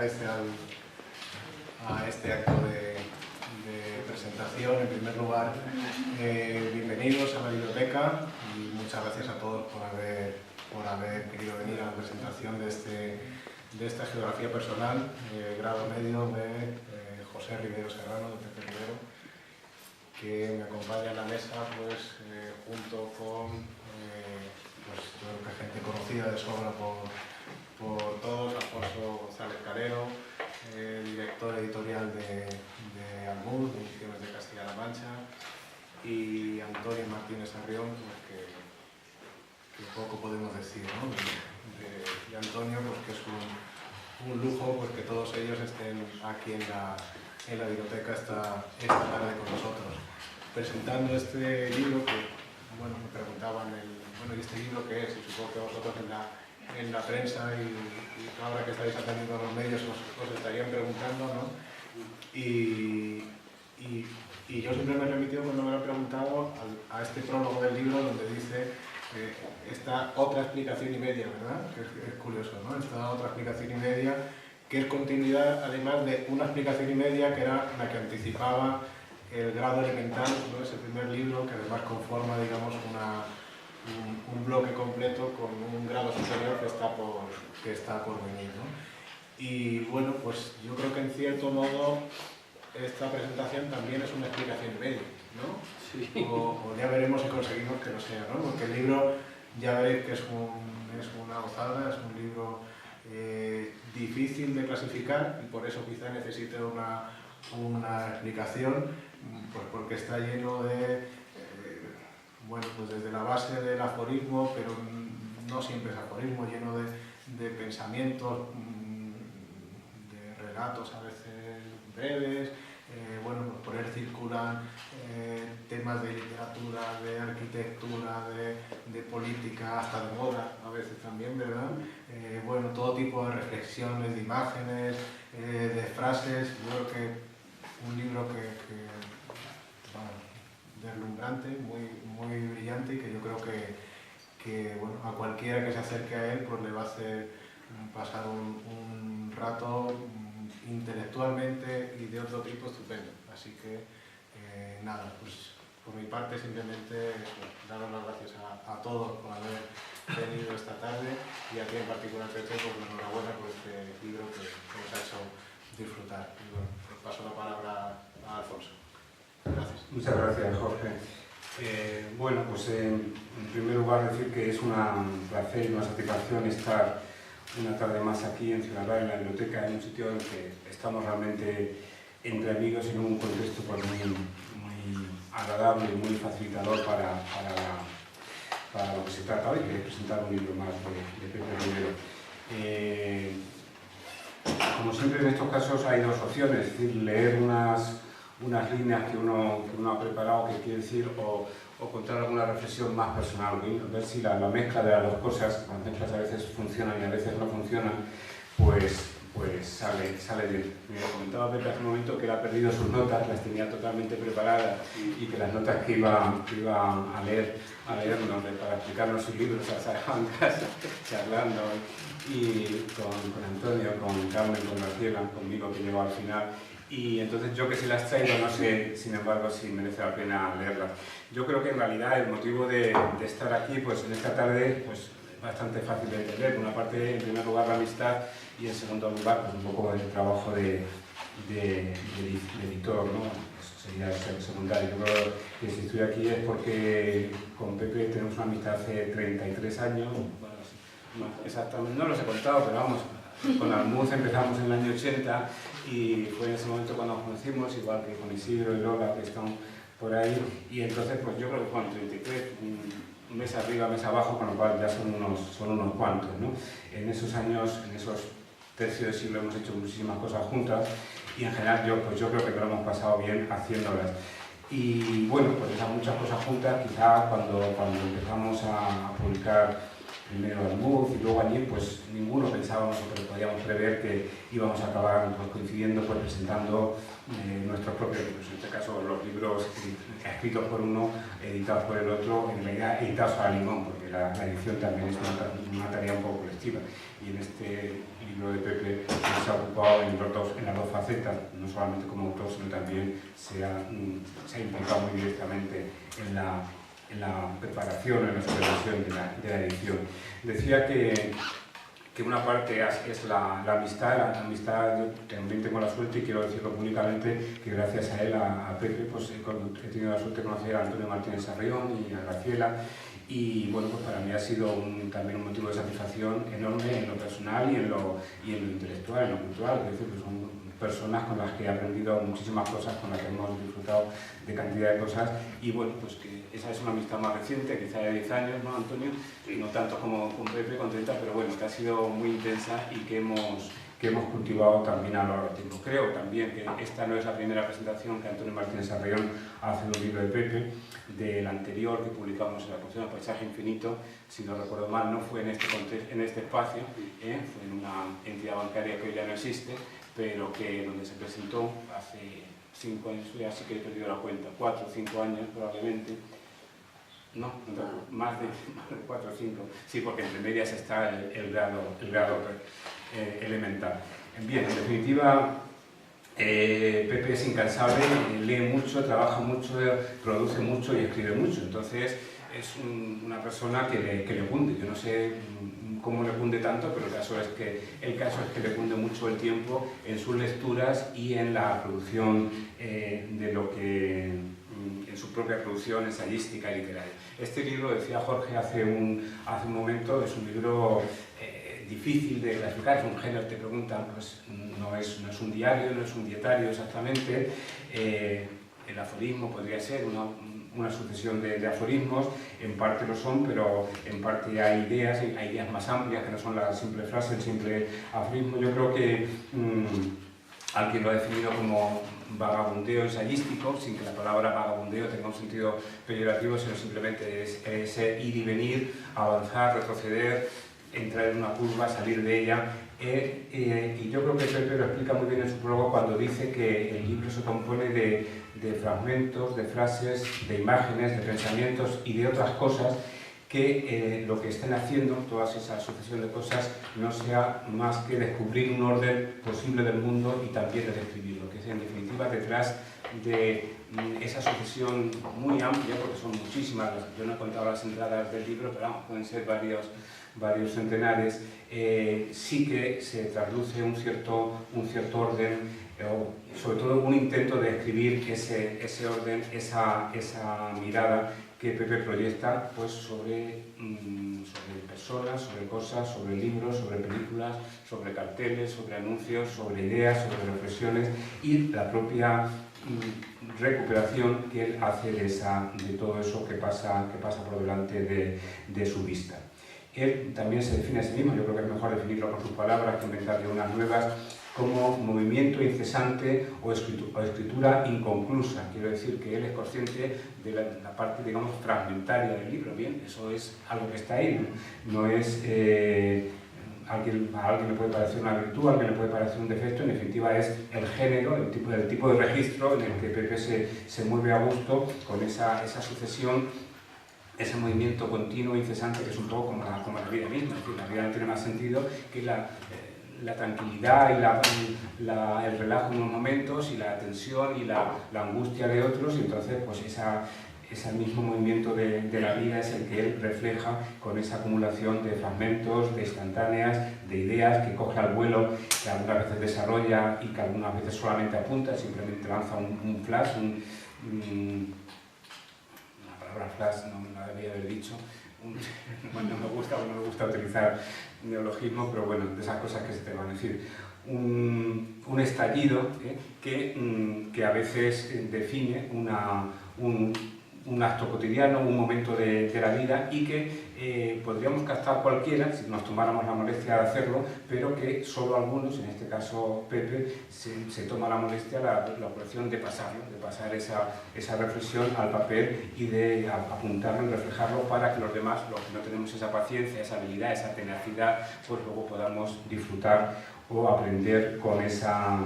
parece a este acto de presentación. En primer lugar, bienvenidos a la biblioteca y muchas gracias a todos por haber querido venir a la presentación de esta geografía personal, grado medio de José Rivero Serrano, de Pepe Rivero, que me acompaña en la mesa junto con yo creo que gente conocida de sobra por todos: Alfonso González Calero, director editorial de Almud, de Ediciones de Castilla-La Mancha, y Antonio Martínez Arrión, que poco podemos decir, ¿no? de Antonio, que es un lujo que todos ellos estén aquí en la biblioteca esta tarde con nosotros, presentando este libro que, me preguntaban, ¿y este libro qué es? Y supongo que vosotros en la prensa y ahora que estáis atendiendo a los medios os estarían preguntando, ¿no? Y yo siempre me he remitido, cuando me lo han preguntado, a este prólogo del libro donde dice esta otra explicación y media, ¿verdad? Que es curioso, ¿no? Esta otra explicación y media, que es continuidad además de una explicación y media que era la que anticipaba el grado elemental, ¿no? Ese primer libro que además conforma, digamos, un bloque completo con un grado superior que está por venir, ¿no? Y bueno, pues yo creo que en cierto modo esta presentación también es una explicación y media, ¿no? Sí. O ya veremos si conseguimos que lo sea, ¿no? Porque el libro ya veréis que es una gozada, es un libro difícil de clasificar y por eso quizá necesite una explicación, pues porque está lleno de, pues desde la base del aforismo, pero no siempre es aforismo, lleno de pensamientos, de relatos a veces breves. Por él circulan temas de literatura, de arquitectura, de política, hasta de moda a veces también, ¿verdad? Todo tipo de reflexiones, de imágenes, de frases. Yo creo que un libro deslumbrante, muy brillante, y que yo creo que a cualquiera que se acerque a él pues le va a hacer pasar un rato intelectualmente y de otro tipo estupendo. Así que pues por mi parte simplemente daros las gracias a todos por haber venido esta tarde, y a ti en particular, Pepe, por enhorabuena por este libro que nos ha hecho disfrutar. Y paso la palabra a Alfonso. Gracias. Muchas gracias, Jorge. En primer lugar decir que es un placer y una satisfacción estar una tarde más aquí en Ciudad Real, en la biblioteca, en un sitio en que estamos realmente entre amigos y en un contexto muy agradable y muy facilitador para lo que se trata hoy, que es presentar un libro más de Pepe Rivero. Como siempre en estos casos hay dos opciones, es decir, leer unas líneas que uno ha preparado, que quiere decir, o contar alguna reflexión más personal, ver si la mezcla de las dos cosas, las mezclas a veces funcionan y a veces no funcionan, pues sale bien. Me comentaba Pepe hace un momento que él ha perdido sus notas, las tenía totalmente preparadas, y que las notas que iba a leernos para explicarnos sus libros las dejaba en casa, charlando, y con Antonio, con Carmen, con Graciela, conmigo, que llegó al final. Y entonces yo, que si las traigo, no sé, sin embargo, si merece la pena leerlas. Yo creo que en realidad el motivo de estar aquí, pues en esta tarde, pues bastante fácil de entender. Por una parte, en primer lugar, la amistad, y en segundo lugar, pues un poco el trabajo de editor, ¿no? Eso sería secundario. Yo creo que si estoy aquí es porque con Pepe tenemos una amistad hace 33 años. Exactamente, no los he contado, pero vamos, con Almuz empezamos en el año 80 y fue en ese momento cuando nos conocimos, igual que con Isidro y Lola, que están por ahí, y entonces pues yo creo que con 33, un mes arriba, mes abajo, con lo cual ya son unos cuantos, ¿no? En esos años, en esos tercios de siglo, hemos hecho muchísimas cosas juntas, y en general yo creo que lo hemos pasado bien haciéndolas. Y pues esas muchas cosas juntas, quizá cuando empezamos a publicar primero Almud y luego allí, pues ninguno pensábamos o que podíamos prever que íbamos a acabar coincidiendo, presentando nuestros propios libros. En este caso, los libros escritos por uno, editados por el otro, en realidad editados a limón, porque la edición también es una tarea un poco colectiva. Y en este libro de Pepe se ha ocupado en las dos facetas, no solamente como autor, sino también se ha implicado muy directamente en la preparación, en la supervisión de la edición. Decía que una parte es la amistad. La amistad, yo también tengo la suerte, y quiero decirlo públicamente, que gracias a él, a Pepe, pues he tenido la suerte de conocer a Antonio Martínez Sarrión y a Graciela, y bueno, pues para mí ha sido también un motivo de satisfacción enorme en lo personal y en lo intelectual, en lo cultural. Es decir, que son personas con las que he aprendido muchísimas cosas, con las que hemos disfrutado de cantidad de cosas, y bueno, pues que esa es una amistad más reciente, quizá de 10 años, ¿no, Antonio? Y no tanto como con Pepe, con 30, pero bueno, que ha sido muy intensa y que hemos cultivado también a lo largo del tiempo. Creo también que esta no es la primera presentación que Antonio Martínez Sarrión hace de un libro de Pepe. Del anterior que publicamos en la colección Paisaje Infinito, si no recuerdo mal, no fue en este espacio, fue en una entidad bancaria que hoy ya no existe, pero donde se presentó hace 5 años, ya sí que he perdido la cuenta, 4 o 5 años probablemente. No, más de 4 o 5, sí, porque entre medias está el grado elemental. Bien, en definitiva, Pepe es incansable, lee mucho, trabaja mucho, produce mucho y escribe mucho. Entonces es una persona que le cunde. Yo no sé cómo le cunde tanto, pero el caso es que le cunde mucho el tiempo en sus lecturas y en la producción de lo que en su propia producción ensayística y literaria. Este libro, decía Jorge hace un momento, es un libro difícil de clasificar, es un género, te preguntan, pues no es un diario, no es un dietario exactamente. El aforismo podría ser una sucesión de aforismos, en parte lo son, pero en parte hay ideas más amplias que no son la simple frase, el simple aforismo. Yo creo que alguien lo ha definido como vagabundeo ensayístico, sin que la palabra vagabundeo tenga un sentido peyorativo, sino simplemente es ir y venir, avanzar, retroceder, entrar en una curva, salir de ella. Y yo creo que Pepe lo explica muy bien en su prólogo cuando dice que el libro se compone de fragmentos, de frases, de imágenes, de pensamientos y de otras cosas que lo que estén haciendo, toda esa sucesión de cosas, no sea más que descubrir un orden posible del mundo y también de describirlo, que es en definitiva detrás de esa sucesión muy amplia, porque son muchísimas, yo no he contado las entradas del libro, pero vamos, pueden ser varios centenares, sí que se traduce un cierto orden, o sobre todo un intento de escribir ese orden, esa mirada que Pepe proyecta pues, sobre personas, sobre cosas, sobre libros, sobre películas, sobre carteles, sobre anuncios, sobre ideas, sobre reflexiones y la propia recuperación que él hace de todo eso que pasa por delante de su vista. Él también se define a sí mismo, yo creo que es mejor definirlo con sus palabras que inventarle unas nuevas, como movimiento incesante o escritura inconclusa. Quiero decir que él es consciente de la parte, digamos, fragmentaria del libro. Bien, eso es algo que está ahí, no es... a alguien le puede parecer una virtud, a alguien le puede parecer un defecto, en definitiva es el género, el tipo de registro en el que Pepe se mueve a gusto con esa sucesión, ese movimiento continuo, incesante, que es un poco como la vida misma. Es decir, la vida no tiene más sentido que la tranquilidad y el relajo en unos momentos y la tensión y la angustia de otros, y entonces pues ese mismo movimiento de la vida es el que él refleja con esa acumulación de fragmentos, de instantáneas, de ideas que coge al vuelo, que algunas veces desarrolla y que algunas veces solamente apunta, simplemente lanza un flash, la palabra flash no la debía haber dicho, no me gusta utilizar neologismo, pero bueno, de esas cosas que se te van a decir. Un estallido que a veces define un acto cotidiano, un momento de la vida y que podríamos captar cualquiera si nos tomáramos la molestia de hacerlo, pero que solo algunos, en este caso Pepe, se toma la molestia, la operación de pasarlo, de pasar esa reflexión al papel y de apuntarlo y reflejarlo para que los demás, los que no tenemos esa paciencia, esa habilidad, esa tenacidad, pues luego podamos disfrutar o aprender con esa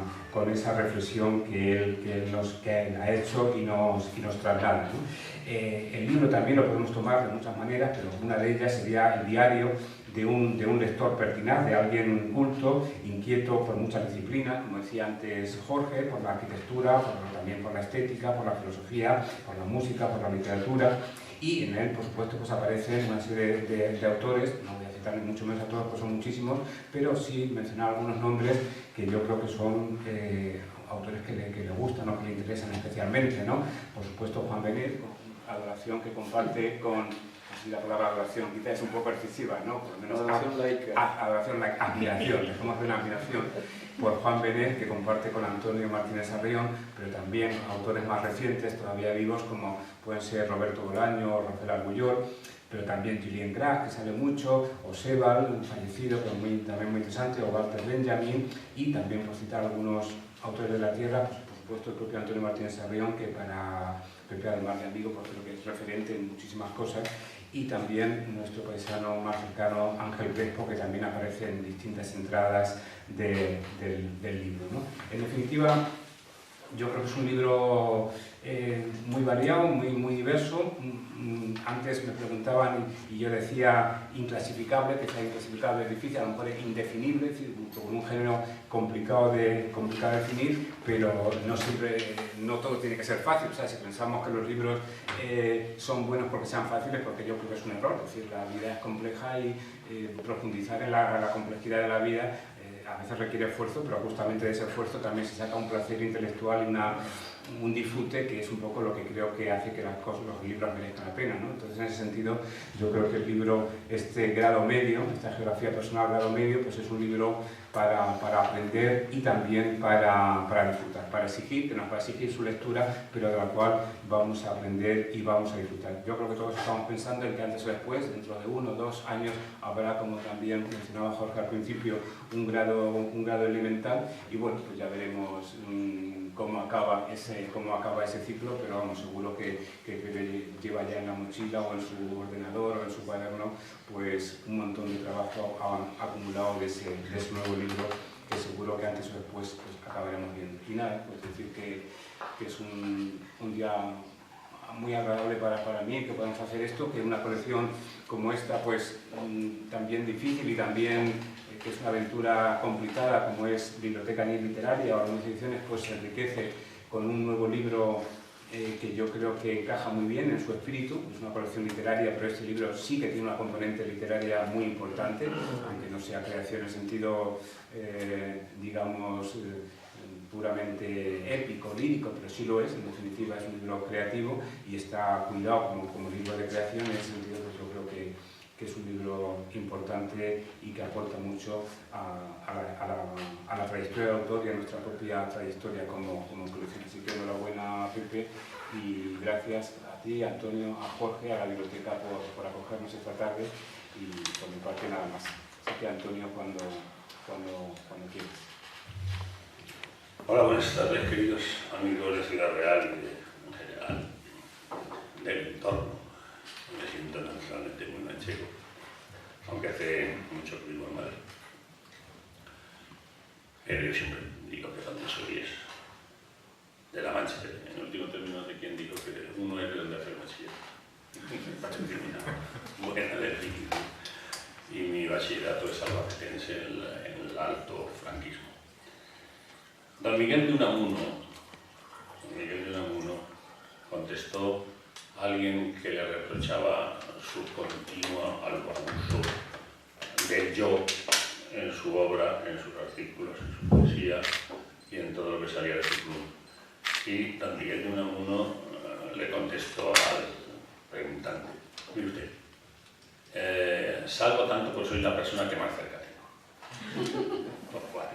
reflexión que él ha hecho y nos traslada, ¿no? El libro también lo podemos tomar de muchas maneras, pero una de ellas sería el diario de un lector pertinaz, de alguien culto, inquieto por muchas disciplinas, como decía antes Jorge, por la arquitectura, también por la estética, por la filosofía, por la música, por la literatura. Y en él, por supuesto, pues aparecen una serie de autores, no voy a citar ni mucho menos a todos, pues son muchísimos, pero sí mencionar algunos nombres que yo creo que son autores que le gustan o que le interesan especialmente, ¿no? Por supuesto, Juan Benet, adoración que comparte con... Así la palabra adoración quizás es un poco excesiva, ¿no? Por lo menos adoración laica. Adoración laica, admiración, dejemos de una admiración por Juan Benet, que comparte con Antonio Martínez Sarrión, pero también autores más recientes, todavía vivos, como pueden ser Roberto Bolaño o Rafael Argullol, pero también Julien Grach, que sale mucho, o Sebald, fallecido, pero también muy interesante, o Walter Benjamin, y también, por citar algunos autores de la tierra, pues, por supuesto el propio Antonio Martínez Sarrión, que para Pepe Ademar de amigo, porque creo que es referente en muchísimas cosas, y también nuestro paisano más cercano, Ángel Crespo, que también aparece en distintas entradas del libro, ¿no? En definitiva, yo creo que es un libro muy variado, muy diverso. Antes me preguntaban y yo decía inclasificable, que sea inclasificable es difícil, a lo mejor es indefinible, es decir, con un género complicado de definir, pero no siempre, no todo tiene que ser fácil. O sea, si pensamos que los libros son buenos porque sean fáciles, porque yo creo que es un error. Es decir, la vida es compleja y profundizar en la complejidad de la vida a veces requiere esfuerzo, pero justamente de ese esfuerzo también se saca un placer intelectual y un disfrute, que es un poco lo que creo que hace que los libros merezcan la pena, ¿no? Entonces, en ese sentido, yo creo que el libro, este grado medio, esta geografía personal grado medio, pues es un libro para aprender y también para disfrutar, para exigir, que nos va a exigir su lectura, pero de la cual vamos a aprender y vamos a disfrutar. Yo creo que todos estamos pensando en que antes o después, dentro de 1 o 2 años, habrá, como también mencionaba Jorge al principio, un grado elemental, y bueno, pues ya veremos cómo acaba ese ciclo, pero vamos, seguro que lleva ya en la mochila o en su ordenador o en su cuaderno pues un montón de trabajo acumulado de ese nuevo libro, que seguro que antes o después pues, acabaremos viendo. Y nada, pues decir que es un día muy agradable para mí que podamos hacer esto, que una colección como esta pues también difícil y también que es una aventura complicada como es Biblioteca Ni Literaria o algunas ediciones, pues se enriquece con un nuevo libro que yo creo que encaja muy bien en su espíritu. Es una colección literaria, pero este libro sí que tiene una componente literaria muy importante, aunque no sea creación en sentido, digamos, puramente épico, lírico, pero sí lo es, en definitiva es un libro creativo y está cuidado como libro de creación. En ese sentido, pues yo creo que es un libro importante y que aporta mucho a la trayectoria del autor y a nuestra propia trayectoria como colección. Así que enhorabuena, Pepe, y gracias a ti, a Antonio, a Jorge, a la biblioteca por acogernos esta tarde, y por mi parte nada más. Así que Antonio, cuando quieras. Hola, buenas tardes, queridos amigos de Ciudad Real y en general del entorno. Me siento naturalmente muy manchego, aunque hace mucho frío en Madrid. Pero yo siempre digo que donde soy es de La Mancha. En último término, de quien digo que uno es de donde hace el bachillerato. Me parece una buena definición. Y mi bachillerato es albacetense en el alto franquismo. Don Miguel de Unamuno contestó a alguien que le reprochaba su continuo abuso del yo en su obra, en sus artículos, en su poesía y en todo lo que salía de su pluma. Y don Miguel de Unamuno le contestó al preguntante: mire usted, salgo tanto porque soy la persona que más cerca tengo. Por cual,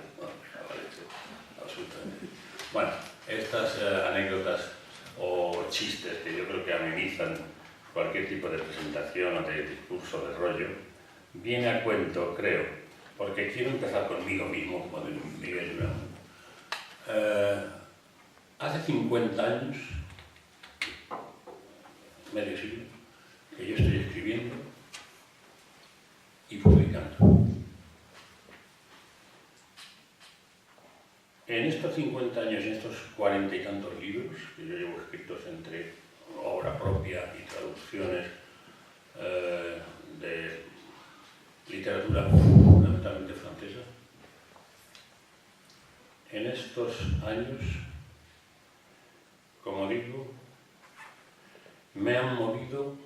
absolutamente. Bueno, estas anécdotas o chistes que yo creo que amenizan cualquier tipo de presentación o de discurso de rollo, viene a cuento, creo, porque quiero empezar conmigo mismo, como de Miguel Unamuno. Hace 50 años, medio siglo, que yo estoy escribiendo y publicando. En estos 50 años y estos 40 y tantos libros que yo llevo escritos entre obra propia y traducciones de literatura fundamentalmente francesa. En estos años, como digo, me han movido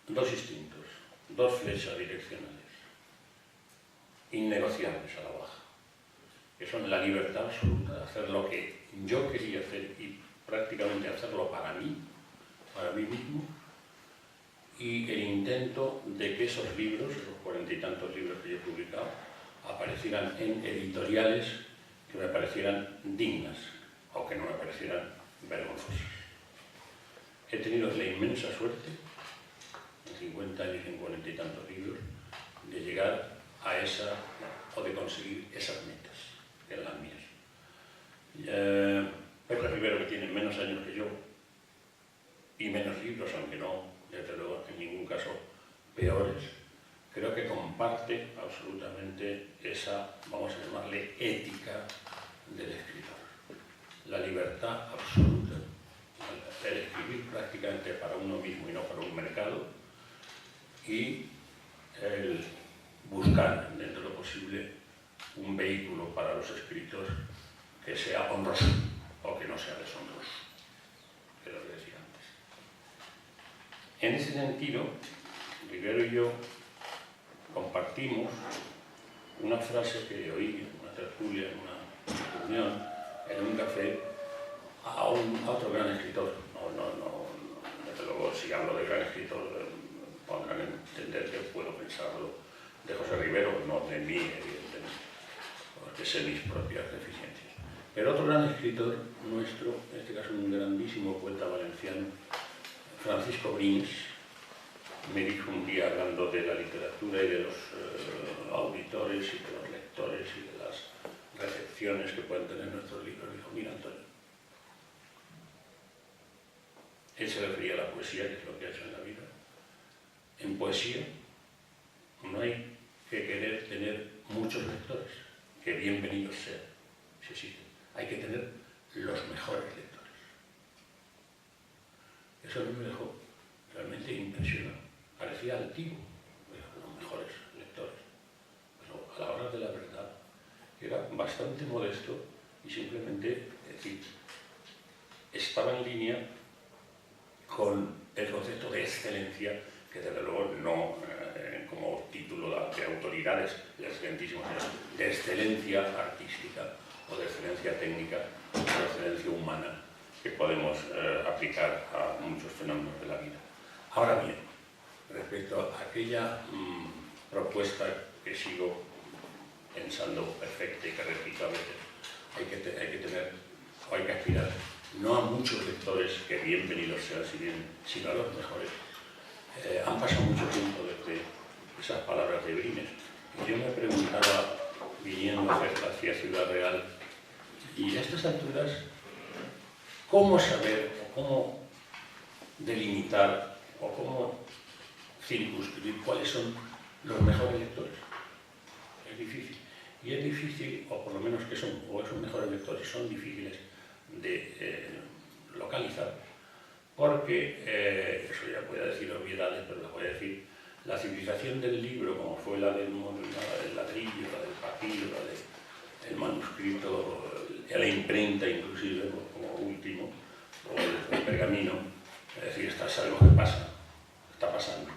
dos instintos, dos flechas direccionales, innegociables a la baja, que son la libertad absoluta de hacer lo que yo quería hacer y prácticamente hacerlo para mí mismo, y el intento de que esos libros, esos 40 y tantos libros que yo he publicado, aparecieran en editoriales que me parecieran dignas o que no me parecieran vergonzosas. He tenido la inmensa suerte, en 50 años, en 40 y tantos libros, de llegar a esa, o de conseguir esas metas, que eran las mías. Pepe Rivero, que tiene menos años que yo, y menos libros, aunque no, desde luego, en ningún caso peores, creo que comparte absolutamente esa, vamos a llamarle, ética del escritor. La libertad absoluta, el escribir prácticamente para uno mismo y no para un mercado, y el buscar, dentro de lo posible, un vehículo para los escritos que sea honroso o que no sea deshonroso, que es lo que decía antes. En ese sentido, Rivero y yo compartimos una frase que oí en una tertulia, en una reunión, en un café, a otro gran escritor. Desde luego, si hablo de gran escritor, podrán entender que puedo pensarlo de José Rivero, no de mí, evidentemente, porque sé mis propias deficiencias. Pero otro gran escritor nuestro, en este caso un grandísimo poeta valenciano, Francisco Brines, me dijo un día, hablando de la literatura y de los auditores y de los lectores y de las recepciones que pueden tener nuestros libros, dijo: mira, Antonio, él se refería a la poesía, que es lo que ha hecho en la vida. En poesía no hay que querer tener muchos lectores, que bienvenidos sean, si existen. Hay que tener los mejores lectores. Eso a mí me dejó realmente impresionado. Parecía altivo, los mejores lectores. Pero a la hora de la verdad, era bastante modesto y simplemente, es decir, estaba en línea con el concepto de excelencia, que desde luego no como título de autoridades, de excelentísimos, de excelencia artística o de excelencia técnica o de excelencia humana que podemos aplicar a muchos fenómenos de la vida. Ahora bien, respecto a aquella propuesta que sigo pensando perfecta y que repito a veces, hay que aspirar no a muchos lectores, que bienvenidos sean, sino a los mejores. Han pasado mucho tiempo desde esas palabras de Brines, y yo me preguntaba, viniendo hacia Ciudad Real, y a estas alturas, ¿cómo saber o cómo delimitar o cómo circunscribir cuáles son los mejores lectores? Es difícil. Y es difícil, o por lo menos que esos mejores lectores son difíciles de localizar, porque, eso ya voy a decir obviedades, pero las voy a decir, la civilización del libro, como fue la del ladrillo, la del papiro, la del manuscrito, la imprenta inclusive, como último, o el pergamino, es decir, sabemos qué pasa, está pasando,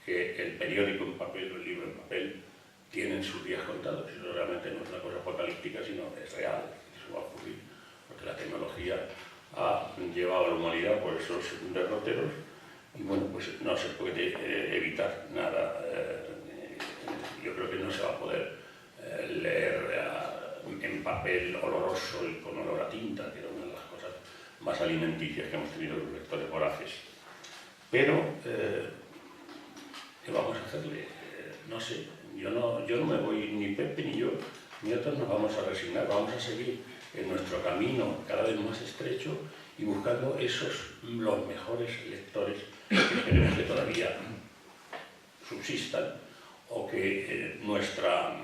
que el periódico en papel o el libro en papel tienen sus días contados. Eso realmente no es una cosa apocalíptica, sino es real, eso va a ocurrir, porque la tecnología ha llevado a la humanidad por esos derroteros, y bueno, pues no se puede evitar nada. Yo creo que no se va a poder leer en papel oloroso y con olor a tinta, que era una de las cosas más alimenticias que hemos tenido los lectores voraces. Pero, ¿qué vamos a hacerle? No sé, yo no me voy, ni Pepe ni yo, ni otros nos vamos a resignar, vamos a seguir en nuestro camino cada vez más estrecho y buscando los mejores lectores que esperemos que todavía subsistan, o que nuestra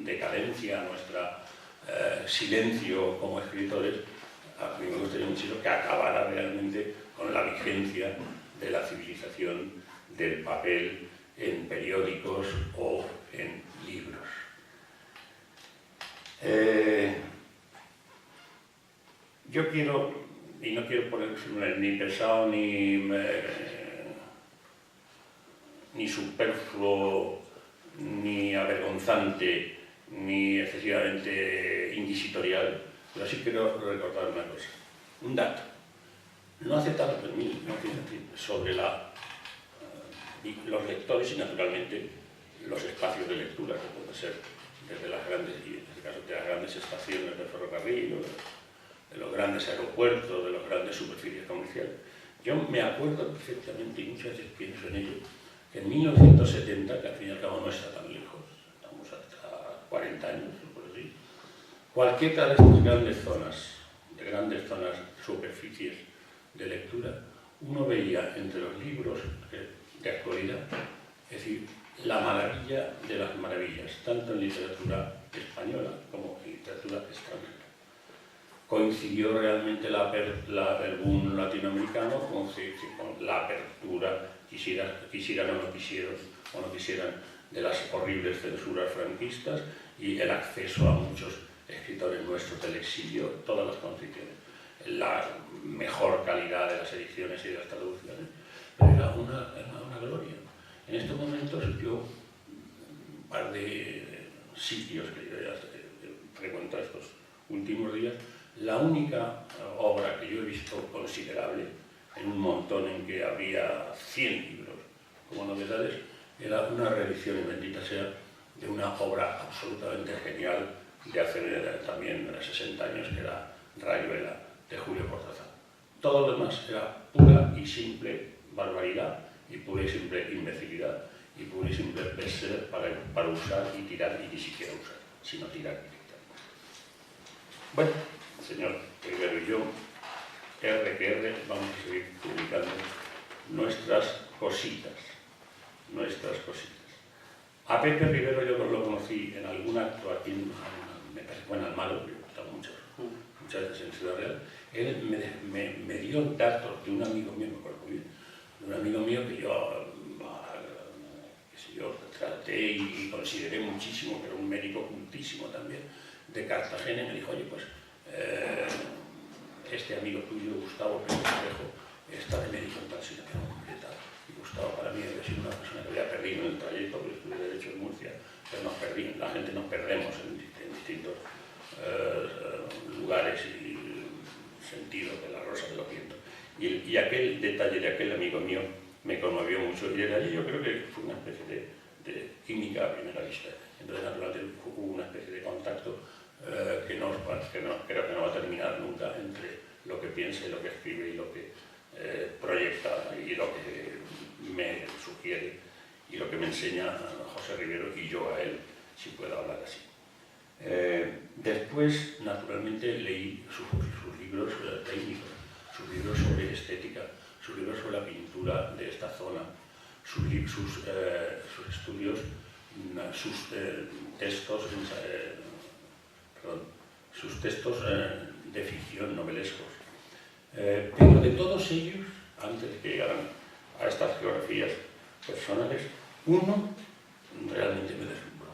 decadencia, nuestro silencio como escritores, a mí me gustaría mucho que acabara realmente con la vigencia de la civilización del papel en periódicos o en libros. Yo quiero, y no quiero ponerme ni pesado ni superfluo, ni avergonzante, ni excesivamente inquisitorial, pero sí quiero recordar una cosa, un dato. No hace tanto en 1900 sobre los lectores y naturalmente los espacios de lectura, que pueden ser desde las grandes, y en este caso de las grandes estaciones de ferrocarril, de los grandes aeropuertos, de las grandes superficies comerciales. Yo me acuerdo perfectamente, y muchas veces pienso en ello, que en 1970, que al fin y al cabo no está tan lejos, estamos hasta 40 años, por así, cualquiera de estas grandes zonas, superficies de lectura, uno veía entre los libros de actualidad, es decir, la maravilla de las maravillas, tanto en literatura española como en literatura extranjera. Coincidió realmente el boom latinoamericano con la apertura, quisieran o no quisieran, de las horribles censuras franquistas y el acceso a muchos escritores nuestros del exilio, todas las condiciones, la mejor calidad de las ediciones y de las traducciones, pero era una gloria. En estos momentos yo, un par de sitios que yo ya frecuento estos últimos días, la única obra que yo he visto considerable, en un montón en que había 100 libros como novedades, era una reedición, y bendita sea, de una obra absolutamente genial de hace también 60 años, que era Rayuela, de Julio Cortázar. Todo lo demás era pura y simple barbaridad, y pura y simple imbecilidad, y pura y simple bestseller para usar y tirar, y ni siquiera usar, sino tirar directamente. Bueno, señor Rivero y yo, R que R, vamos a seguir publicando nuestras cositas. A Pepe Rivero yo lo conocí en algún acto aquí, me parece que fue en Almagro, yo he estado muchas veces en Ciudad Real. Él me dio datos de un amigo mío, me acuerdo muy bien, de un amigo mío que yo traté y consideré muchísimo, pero un médico cultísimo también, de Cartagena, y me dijo, oye, pues este amigo tuyo, Gustavo Pérez Trejo, está de médico en tal situación, tal. Y Gustavo para mí había sido una persona que había perdido en el trayecto, porque estudié Derecho en Murcia, pero la gente nos perdemos en distintos lugares y sentidos de la rosa de los vientos. Y aquel detalle de aquel amigo mío me conmovió mucho, y desde allí yo creo que fue una especie de química a primera vista. Entonces, naturalmente, hubo una especie de contacto que creo que no va a terminar nunca, entre lo que piensa y lo que escribe y lo que proyecta y lo que me sugiere y lo que me enseña José Rivero y yo a él, si puedo hablar así. Después, naturalmente, leí sus libros técnicos, sus libros sobre estética, sus libros sobre la pintura de esta zona, sus estudios, sus textos de ficción novelescos. Pero de todos ellos, antes de que llegaran a estas geografías personales, uno realmente me deslumbró,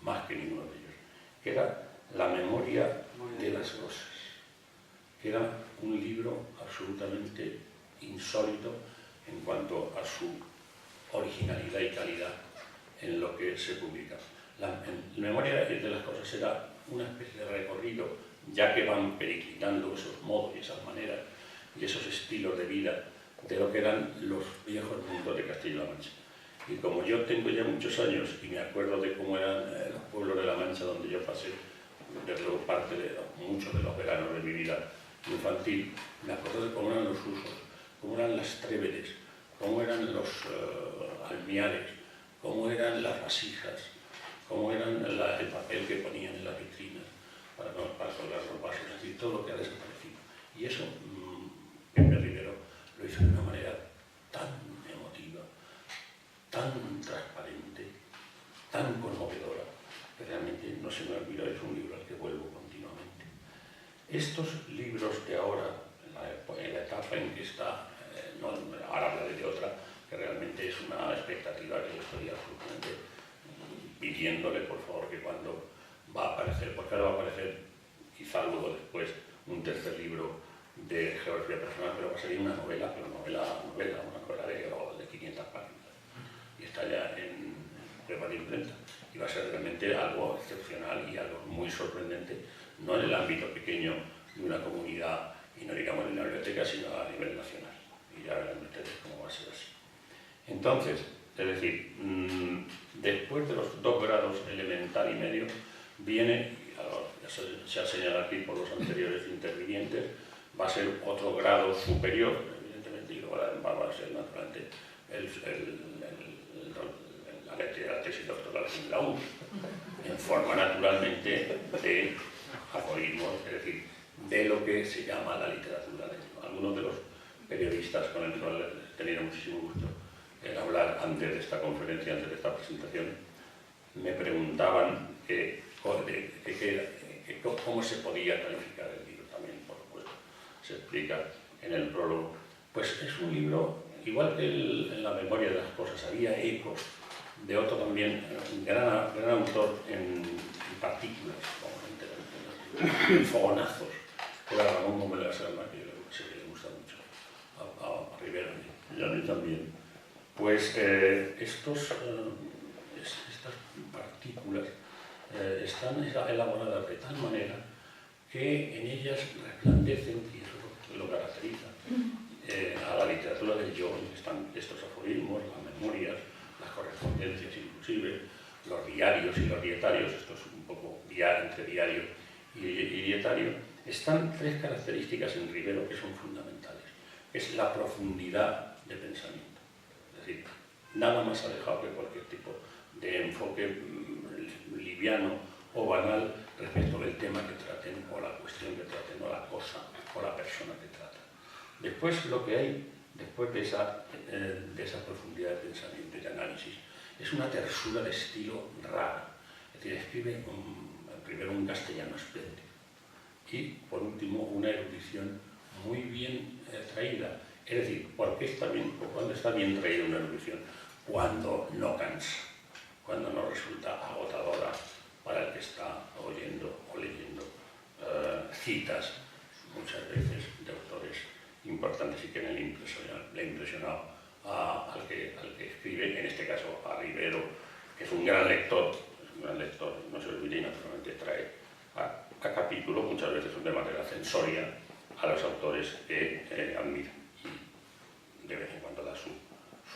más que ninguno de ellos, que era La memoria de las rosas, que era un libro absolutamente insólito en cuanto a su originalidad y calidad en lo que se publica. La memoria de las cosas era una especie de recorrido, ya que van periclitando esos modos y esas maneras y esos estilos de vida de lo que eran los viejos mundos de Castilla-La Mancha. Y como yo tengo ya muchos años y me acuerdo de cómo eran los pueblos de La Mancha donde yo pasé, desde luego parte de muchos de los veranos de mi vida infantil, me acuerdo de cómo eran los usos, cómo eran las trévedes, cómo eran los almiares, cómo eran las vasijas, cómo eran el papel que ponían en las vitrinas para colgar los vasos, es decir, todo lo que ha desaparecido. Y eso Pepe Rivero lo hizo de una manera tan emotiva, tan transparente, tan conmovedora, que realmente no se me olvida, es un libro al que vuelvo continuamente. Estos libros de ahora, en la etapa en que está, ahora hablaré de otra, que realmente es una expectativa que yo estoy absolutamente pidiéndole, por favor, que cuando va a aparecer, porque ahora va a aparecer, quizá luego después, un tercer libro de geografía personal, pero va a salir una novela, una novela de 500 páginas. Y está ya en prueba de imprenta. Y va a ser realmente algo excepcional y algo muy sorprendente, no en el ámbito pequeño de una comunidad, y no digamos en una biblioteca, sino a nivel nacional. Y ya verán ustedes cómo va a ser así. Entonces, es decir, después de los 2 grados elemental y medio, viene, ya se ha señalado aquí por los anteriores intervinientes, va a ser otro grado superior, evidentemente, y va a ser naturalmente la tesis doctoral en la UNI, en forma naturalmente de aforismos, es decir, de lo que se llama la literatura del yo. Algunos de los periodistas con los cuales he tenido muchísimo gusto en hablar antes de esta conferencia, antes de esta presentación, me preguntaban cómo se podía calificar el libro. También, por supuesto, se explica en el prólogo. Pues es un libro, igual que en la memoria de las cosas, había ecos de otro también, gran autor en partículas, en fogonazos, que era Ramón Gómez de la Serna, que sé que le gusta mucho, a Rivera y a mí también. Pues estas partículas están elaboradas de tal manera que en ellas resplandecen, y eso es lo que caracteriza a la literatura del yo, están estos aforismos, las memorias, las correspondencias inclusive, los diarios y los dietarios, esto es un poco entre diario y dietario, están 3 características en Rivero que son fundamentales. Es la profundidad de pensamiento, es decir, nada más alejado que cualquier tipo de enfoque liviano o banal respecto del tema que traten, o la cuestión que traten, o la cosa, o la persona que tratan. Después, lo que hay, después de esa profundidad de pensamiento y de análisis, es una tersura de estilo raro. Es decir, escribe primero un castellano espléndido y, por último, una erudición muy bien traída. Es decir, ¿por qué está bien, o cuándo está bien traída una erudición? Cuando no cansa, cuando no resulta agotadora para el que está oyendo o leyendo citas, muchas veces de autores importantes y que le ha impresionado al que escribe, en este caso a Rivero, que es un gran lector, no se olvide, naturalmente trae a capítulo, muchas veces de manera censoria, a los autores que admira y de vez en cuando da su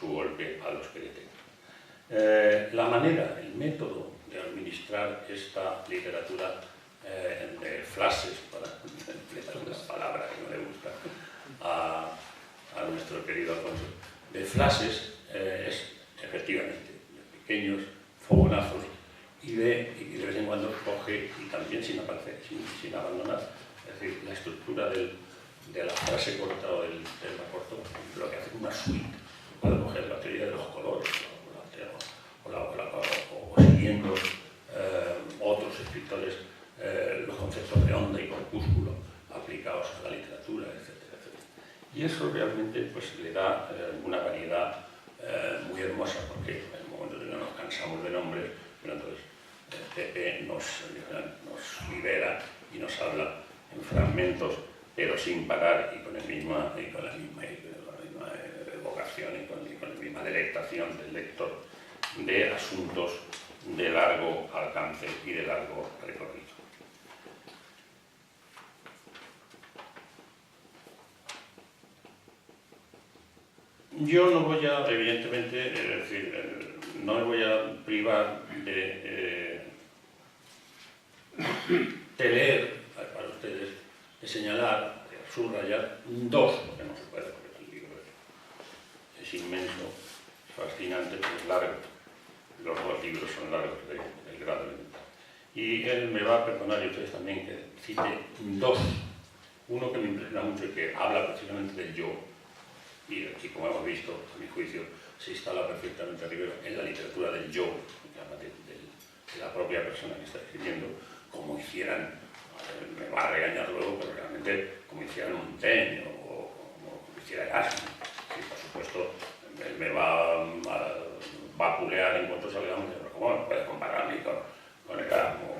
golpe a los que detecta. La manera, el método de administrar esta literatura de flashes, para emplear una palabra que no le gusta a nuestro querido Alfonso, de flashes es efectivamente de pequeños fogonazos y de vez en cuando coge, y también sin abandonar, es decir, la estructura de la frase corta o del tema corto, lo que hace es una suite. Puede coger la teoría de los colores o siguiendo otros escritores los conceptos de onda y corpúsculo aplicados a la literatura, etcétera, etcétera. Y eso realmente pues, le da una variedad muy hermosa, porque en el momento en que nos cansamos de nombres, pero entonces Pepe nos libera y nos habla en fragmentos, pero sin parar y con la misma evocación y con la misma delectación del lector de asuntos de largo alcance y de largo recorrido. Yo no voy a, evidentemente, es decir, no me voy a privar de leer para ustedes, de señalar, de subrayar 2, porque no se puede, porque el libro es inmenso, fascinante, pero es largo. Los 2 libros son largos del grado elemental. Y él me va a perdonar, y ustedes también, que cite 2. Uno que me impresiona mucho y que habla precisamente del yo, y como hemos visto, a mi juicio, se instala perfectamente Rivero en la literatura del yo, de la propia persona que está escribiendo, como hicieran, me va a regañar luego, pero realmente como hicieran Montaigne o como hiciera Erasmo. Y por supuesto, el me va a vapulear en cuanto salgamos, ¿cómo puedes compararme con el Erasmus?